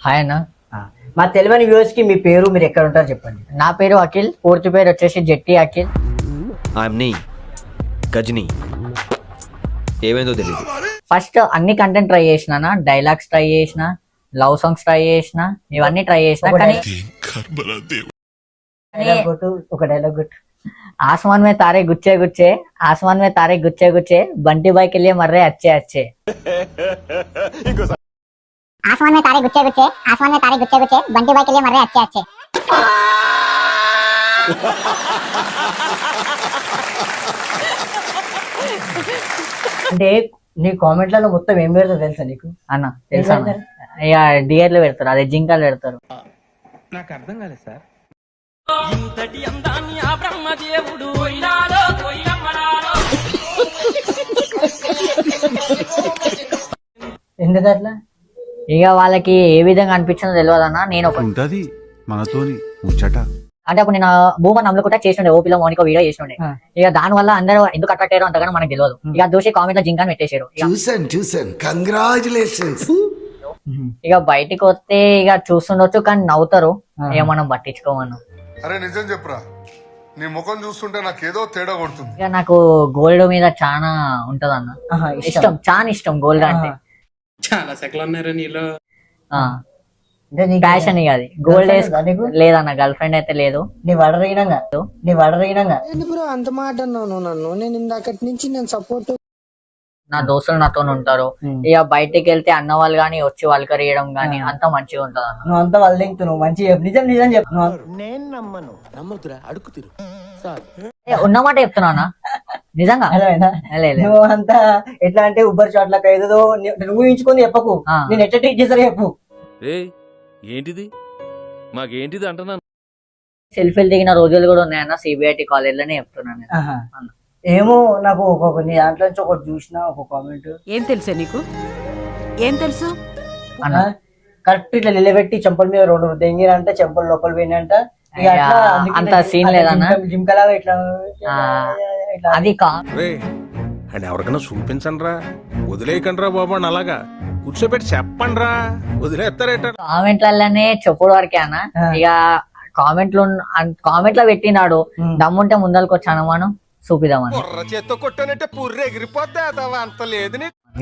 Hi అన్న. మా తెలియని వ్యూవర్స్ కి మీ పేరు, మీరు ఎక్కడ ఉంటారో చెప్పండి. నా పేరు అఖిల్, పూర్తి పేరు వచ్చేసి జెట్టి అఖిల్. నీ గజని ఏమైందో తెలియదు. ఫస్ట్ అన్ని కంటెంట్ ట్రై చేసిన, డైలాగ్స్ ట్రై చేసిన, లవ్ సాంగ్స్ ట్రై చేసిన, ఇవన్నీ ట్రై చేసిన. కానీ ఒక డైలాగ్ కొట్టు. आसमान में तारे गुच्छे गुच्छे, आसमान में तारे गुच्छे गुच्छे, बंटी भाई के लिए मर रहे अच्छे अच्छे. आसमान में तारे गुच्छे गुच्छे, आसमान में तारे गुच्छे गुच्छे, बंटी भाई के लिए मर रहे अच्छे अच्छे. అంటే నీ కామెంట్లలో మొత్తం ఏం పెడతారు తెలుసా నీకు? అన్న తెలుసా? ఇక డియర్లు పెడతారు, అదే జింకలు పెడతారు. నాకు అర్థం కాలేదు సార్. ఇంతటి అందాన్ని ఆ బ్రహ్మదేవుడు పోయినాడో పోయినమ్మనాడో. ఎందుకు అట్లా? ఇక వాళ్ళకి ఏ విధంగా అనిపించిందో తెలియదు అన్న. నేను ఒక ఉంటది మనతోని ముచ్చట. అంటే అప్పుడు నేను భూమన్ నమ్ముకుంటా చేస్తుండే, ఓపీలో మౌనిక వీడియో చేస్తుండే. ఇక దాని వల్ల అందరూ ఎందుకు అట్రాక్ట్ అయ్యారో అంతగానో మనకు తెలియదు. ఇక దోషి కామెంట్ లో జింకాని పెట్టేశారు. చూసాను కంగ్రాచులేషన్స్. ఇక బయటికి వస్తే ఇక చూస్తుండొచ్చు, కానీ నవ్వుతారు. ఇక మనం పట్టించుకోమను. అరే నిజం చెప్పురా, నీ ముఖం చూస్తుంటే నాకేదో తేడా కొడుతుంది. ఇక నాకు గోల్డ్ మీద చాలా ఉంటది అన్న, ఇష్టం, చాలా ఇష్టం గోల్డ్ అంటే. చాలా సెకలు ఉన్నారా నీలో? ప్యాషన్ ఇక అది. గోల్డ్ లేదన్న, గర్ల్ ఫ్రెండ్ అయితే లేదు. నీ వడరగినంగా అంత మాట అన్నాను నన్ను. నేను ఇందాకటి నుంచి నేను సపోర్ట్. నా దోస్తులు నాతో ఉంటారు. ఇక బయటికి వెళ్తే అన్న వాళ్ళు గానీ వచ్చి వల్కరియడం గానీ అంతా మంచిగా ఉంటది అన్న. నువ్వు అంతా వాళ్ళు నువ్వు మంచిగా నిజం నిజం చెప్పు. నేను నమ్మను. నమ్మదురా, అడుగుతురు ఉన్నమాట చెప్తున్నా నిజంగా. నువ్వు అంతా ఎట్లా అంటే ఉబ్బర్ షాట్లకు ఏదో నువ్వు ఊహించుకొని చెప్పకు, నేను ఎట్లా ట్రీట్ చేస్తారో చెప్పు. ఏంటిది మాకేంటిది అంటున్నాను. సెల్ఫీలు దిగిన రోజులు కూడా ఉన్నాయన్న, సిబిఐటి కాలేజ్ లోనే చెప్తున్నాను. ఏమో నాకు నీ దాంట్లో నుంచి ఒకటి చూసిన ఒక కామెంట్. ఏం తెలుసా నీకు? ఏం తెలుసు? కరెక్ట్ ఇట్లా నిలబెట్టి చెంపల మీద రెండు దెంగిరంటే చెంపలు లోపల పోయినంట. అంత సీన్ లేదన్న. జింకలాగా ఇట్లా అది అని ఎవరికైనా చూపించండి రా, వదిలేయకండి రా బాబు అని అలాగా కూర్చోబెట్టి చెప్పండి రా, వదిలేస్తారేట. కామెంట్లలోనే చెప్పుడు వరకే అన్న. ఇక కామెంట్ లో పెట్టినాడు, దమ్ముంటే ముందరికి వచ్చాను మనం చూపిద్దామని. చేత్తో కొట్టానంటే పుర్రె ఎగిరిపోద్ది. అంత లేదు.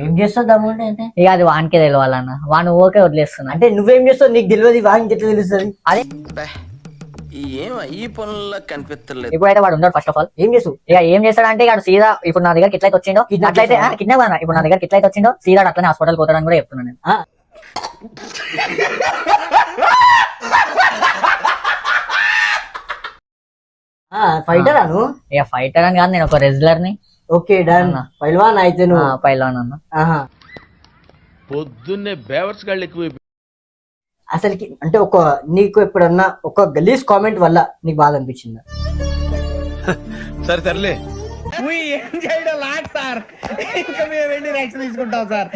ఏం చేస్తావు దమ్ముంటే అంటే? ఇక అది వానికే తెలియాలన్న, వాని ఓకే వదిలేస్తున్నా. అంటే నువ్వేం చేస్తావు నీకు తెలియదు, వానికి ఎట్లా తెలుస్తుంది? అదే ఈ పనుల్లో కనిపిస్తలేదు. ఇప్పుడైతే వాడు ఉన్నాడు. ఫస్ట్ ఆఫ్ ఆల్ ఏం చేస్తావు? ఇక ఏం చేస్తాడంటే ఇక సీదా ఇప్పుడు నా దగ్గర ఇట్లయితే వచ్చిండో, అట్లయితే కిడ్నాప్ అన్న, ఇప్పుడు నా దగ్గర ఇట్లయితే వచ్చిండో సీదా అట్లనే హాస్పిటల్ పోతాడని కూడా చెప్తున్నాను నేను. ఫైటర్ అను? ఇక ఫైటర్ అని కాదు, నేను ఒక రెజ్లర్ ని. Okay done. పైల్వాన్ అయితే నువ్వు పైల్వాన్ అన్న. పొద్దున్నే బేవర్స్ గాళ్ళు ఎక్కువ. అసలుకి అంటే నీకు ఎప్పుడన్నా ఒక గలీజ్ కామెంట్ వల్ల నీకు బాధ అనిపించిందా? సరే సర్లే. ఏం చేయడం లాట్ సార్, ఇంకా మేము వెళ్ళి నెక్స్ట్ తీసుకుంటాం సార్.